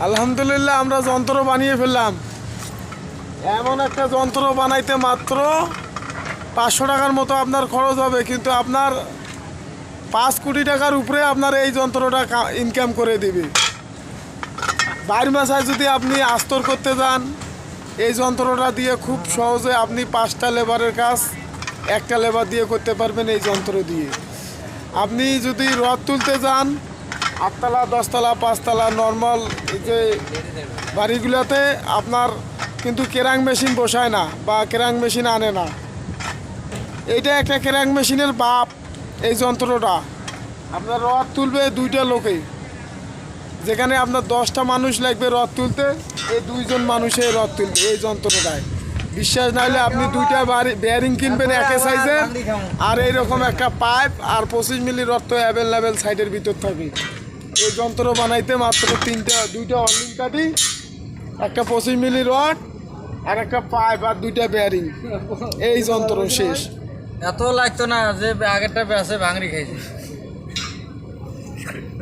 আলহামদুলিল্লাহ আমরা যন্ত্র বানিয়ে ফেললাম। এমন একটা যন্ত্র বানাইতে মাত্র 500 টাকার মতো আপনার খরচ হবে, কিন্তু আপনার 5 কোটি টাকার উপরে আপনার এই যন্ত্রটা ইনকাম করে দিবে। বাইরের মাসায় যদি আপনি আস্তর করতে যান, এই যন্ত্রটা দিয়ে খুব সহজে আপনি 5টা লেবারের কাজ একটা লেবার দিয়ে করতে পারবেন এই যন্ত্র দিয়ে। আপনি যদি রড তুলতে যান 8তলা 10তলা 5তলা নর্মাল যে বাড়িগুলোতে আপনার কিন্তু কেরাং মেশিন বসায় না বা কেরাং মেশিন আনে না। এইটা একটা কেরাং মেশিনের বাপ। এই যন্ত্রটা আপনার রড তুলবে 2টা লোকেই, যেখানে আপনার 10টা মানুষ লাগবে রড তুলতে, এই 2জন মানুষে রড তুলবে এই যন্ত্রটায়। বিশ্বাস না হলে আপনি 2টা বেয়ারিং কিনবেন একই সাইজের, আর এইরকম একটা পাইপ আর 25 মিলি রড তো অ্যাভেলেবেল সাইডের ভিতর থাকে। এই যন্ত্র বানাইতে মাত্র 2টা অর্লিং কাঠি, একটা 25 মিলি রড আর একটা পাইপ আর 2টা বেয়ারিং, এই যন্ত্র শেষ। এত লাগতো না যে আগেরটা বেসে ভাঙড়ি খাইছে।